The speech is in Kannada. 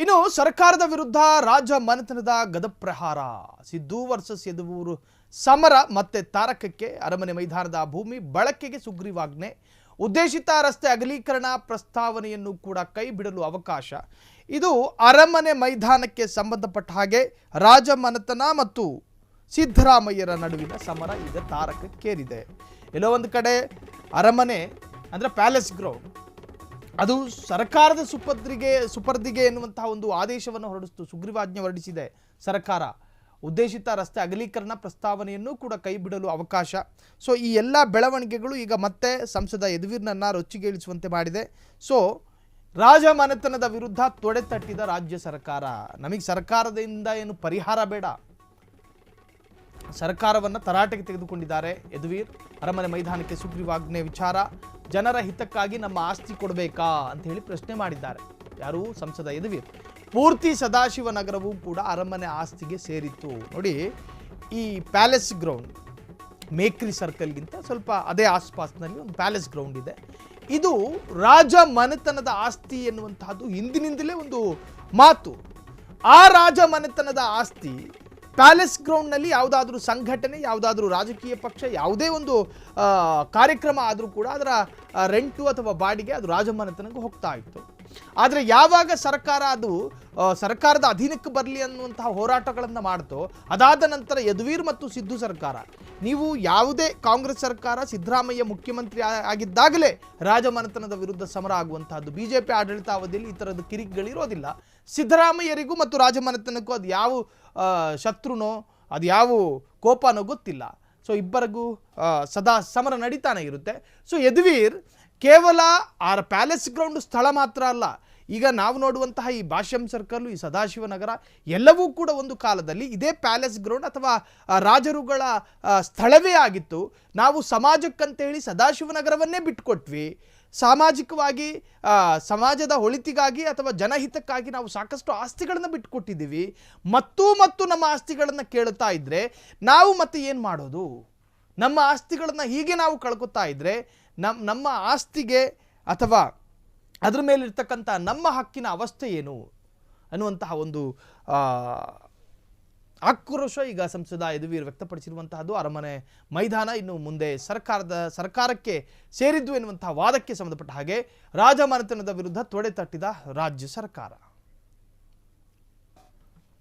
ಇನ್ನು ಸರ್ಕಾರದ ವಿರುದ್ಧ ರಾಜ ಮನೆತನದ ಗದಪ್ರಹಾರ. ಸಿದ್ದು ವರ್ಸಸ್ ಯದುವೂರು ಸಮರ ಮತ್ತೆ ತಾರಕಕ್ಕೆ. ಅರಮನೆ ಮೈದಾನದ ಭೂಮಿ ಬಳಕೆಗೆ ಸುಗ್ರೀವಾಜ್ಞೆ. ಉದ್ದೇಶಿತ ರಸ್ತೆ ಅಗಲೀಕರಣ ಪ್ರಸ್ತಾವನೆಯನ್ನು ಕೂಡ ಕೈ ಬಿಡಲು ಅವಕಾಶ. ಇದು ಅರಮನೆ ಮೈದಾನಕ್ಕೆ ಸಂಬಂಧಪಟ್ಟ ಹಾಗೆ ರಾಜ ಮನೆತನ ಮತ್ತು ಸಿದ್ದರಾಮಯ್ಯರ ನಡುವಿನ ಸಮರ ಈಗ ತಾರಕಕ್ಕೇರಿದೆ. ಎಲ್ಲೋ ಒಂದು ಕಡೆ ಅರಮನೆ ಅಂದರೆ ಪ್ಯಾಲೇಸ್ ಗ್ರೌಂಡ್ ಅದು ಸರ್ಕಾರದ ಸುಪರ್ದಿಗೆ ಎನ್ನುವಂತಹ ಒಂದು ಆದೇಶವನ್ನು ಹೊರಡಿಸಿತು, ಸುಗ್ರೀವಾಜ್ಞೆ ಹೊರಡಿಸಿದೆ ಸರ್ಕಾರ. ಉದ್ದೇಶಿತ ರಸ್ತೆ ಅಗಲೀಕರಣ ಪ್ರಸ್ತಾವನೆಯನ್ನು ಕೂಡ ಕೈ ಬಿಡಲು ಅವಕಾಶ. ಸೊ ಈ ಎಲ್ಲ ಬೆಳವಣಿಗೆಗಳು ಈಗ ಮತ್ತೆ ಸಂಸದ ಯದುವೀರ್ನನ್ನ ರೊಚ್ಚಿಗೇಳಿಸುವಂತೆ ಮಾಡಿದೆ. ಸೊ ರಾಜ ಮನೆತನದ ವಿರುದ್ಧ ತೊಡೆ ತಟ್ಟಿದ ರಾಜ್ಯ ಸರ್ಕಾರ. ನಮಗೆ ಸರ್ಕಾರದಿಂದ ಏನು ಪರಿಹಾರ ಬೇಡ, ಸರ್ಕಾರವನ್ನು ತರಾಟೆಗೆ ತೆಗೆದುಕೊಂಡಿದ್ದಾರೆ ಯದುವೀರ್. ಅರಮನೆ ಮೈದಾನಕ್ಕೆ ಸುಗ್ರೀವಾಜ್ಞೆ ವಿಚಾರ, ಜನರ ಹಿತಕ್ಕಾಗಿ ನಮ್ಮ ಆಸ್ತಿ ಕೊಡಬೇಕಾ ಅಂತ ಹೇಳಿ ಪ್ರಶ್ನೆ ಮಾಡಿದ್ದಾರೆ. ಯಾರು? ಸಂಸದ ಯದುವೀರ್. ಪೂರ್ತಿ ಸದಾಶಿವನಗರವೂ ಕೂಡ ಅರಮನೆ ಆಸ್ತಿಗೆ ಸೇರಿತ್ತು. ನೋಡಿ, ಈ ಪ್ಯಾಲೇಸ್ ಗ್ರೌಂಡ್ ಮೇಕ್ರಿ ಸರ್ಕಲ್ಗಿಂತ ಸ್ವಲ್ಪ ಅದೇ ಆಸ್ಪಾಸ್ನಲ್ಲಿ ಒಂದು ಪ್ಯಾಲೇಸ್ ಗ್ರೌಂಡ್ ಇದೆ. ಇದು ರಾಜ ಮನೆತನದ ಆಸ್ತಿ ಎನ್ನುವಂತಹದ್ದು ಹಿಂದಿನಿಂದಲೇ ಒಂದು ಮಾತು. ಆ ರಾಜ ಮನೆತನದ ಆಸ್ತಿ ಪ್ಯಾಲೇಸ್ ಗ್ರೌಂಡ್ನಲ್ಲಿ ಯಾವುದಾದ್ರೂ ಸಂಘಟನೆ, ಯಾವುದಾದ್ರೂ ರಾಜಕೀಯ ಪಕ್ಷ, ಯಾವುದೇ ಒಂದು ಕಾರ್ಯಕ್ರಮ ಆದರೂ ಕೂಡ ಅದರ ರೆಂಟು ಅಥವಾ ಬಾಡಿಗೆ ಅದು ರಾಜಮನೆತನಕ್ಕೆ ಹೋಗ್ತಾ ಇತ್ತು. ಆದರೆ ಯಾವಾಗ ಸರ್ಕಾರ ಅದು ಸರ್ಕಾರದ ಅಧೀನಕ್ಕೆ ಬರಲಿ ಅನ್ನುವಂತಹ ಹೋರಾಟಗಳನ್ನು ಮಾಡ್ತೋ, ಅದಾದ ನಂತರ ಯದುವೀರ್ ಮತ್ತು ಸಿದ್ದು ಸರ್ಕಾರ, ನೀವು ಯಾವುದೇ ಕಾಂಗ್ರೆಸ್ ಸರ್ಕಾರ ಸಿದ್ದರಾಮಯ್ಯ ಮುಖ್ಯಮಂತ್ರಿ ಆಗಿದ್ದಾಗಲೇ ರಾಜಮನೆತನದ ವಿರುದ್ಧ ಸಮರ ಆಗುವಂತಹದ್ದು. ಬಿಜೆಪಿ ಆಡಳಿತಾವಧಿಯಲ್ಲಿ ಈ ಥರದ ಕಿರಿಕಿಗಳಿರೋದಿಲ್ಲ. ಸಿದ್ದರಾಮಯ್ಯರಿಗೂ ಮತ್ತು ರಾಜಮನೆತನಕ್ಕೂ ಅದು ಯಾವ ಶತ್ರುನೋ ಅದು ಯಾವ ಕೋಪನೋ ಗೊತ್ತಿಲ್ಲ. ಸೊ ಇಬ್ಬರಿಗೂ ಸದಾ ಸಮರ ನಡೀತಾನೆ ಇರುತ್ತೆ. ಸೊ ಯದುವೀರ್ ಕೇವಲ ಆ ಪ್ಯಾಲೇಸ್ ಗ್ರೌಂಡ್ ಸ್ಥಳ ಮಾತ್ರ ಅಲ್ಲ, ಈಗ ನಾವು ನೋಡುವಂತಹ ಈ ಭಾಷ್ಯಂ ಸರ್ಕಲ್ಲು, ಈ ಸದಾಶಿವನಗರ ಎಲ್ಲವೂ ಕೂಡ ಒಂದು ಕಾಲದಲ್ಲಿ ಇದೇ ಪ್ಯಾಲೇಸ್ ಗ್ರೌಂಡ್ ಅಥವಾ ರಾಜರುಗಳ ಸ್ಥಳವೇ ಆಗಿತ್ತು. ನಾವು ಸಮಾಜಕ್ಕಂತೇಳಿ ಸದಾಶಿವನಗರವನ್ನೇ ಬಿಟ್ಟುಕೊಟ್ವಿ. ಸಾಮಾಜಿಕವಾಗಿ ಸಮಾಜದ ಒಳಿತಿಗಾಗಿ ಅಥವಾ ಜನಹಿತಕ್ಕಾಗಿ ನಾವು ಸಾಕಷ್ಟು ಆಸ್ತಿಗಳನ್ನು ಬಿಟ್ಟುಕೊಟ್ಟಿದ್ದೀವಿ. ಮತ್ತು ನಮ್ಮ ಆಸ್ತಿಗಳನ್ನು ಕೇಳುತ್ತಾ ಇದ್ದರೆ ನಾವು ಮತ್ತೆ ಏನು ಮಾಡೋದು? ನಮ್ಮ ಆಸ್ತಿಗಳನ್ನು ಹೀಗೆ ನಾವು ಕಳ್ಕೊತಾ ಇದ್ದರೆ ನಮ್ಮ ಆಸ್ತಿಗೆ ಅಥವಾ ಅದರ ಮೇಲಿರ್ತಕ್ಕಂಥ ನಮ್ಮ ಹಕ್ಕಿನ ಅವಸ್ಥೆ ಏನು ಅನ್ನುವಂತಹ ಒಂದು ಆಕ್ರೋಶ ಈಗ ಸಂಸದ ಯದುವೀರ್ ವ್ಯಕ್ತಪಡಿಸಿರುವಂತಹದ್ದು. ಅರಮನೆ ಮೈದಾನ ಇನ್ನು ಮುಂದೆ ಸರ್ಕಾರಕ್ಕೆ ಸೇರಿದ್ದು ಎನ್ನುವಂತಹ ವಾದಕ್ಕೆ ಸಂಬಂಧಪಟ್ಟ ಹಾಗೆ ರಾಜಮನೆತನದ ವಿರುದ್ಧ ತೊಡೆ ತಟ್ಟಿದ ರಾಜ್ಯ ಸರ್ಕಾರ.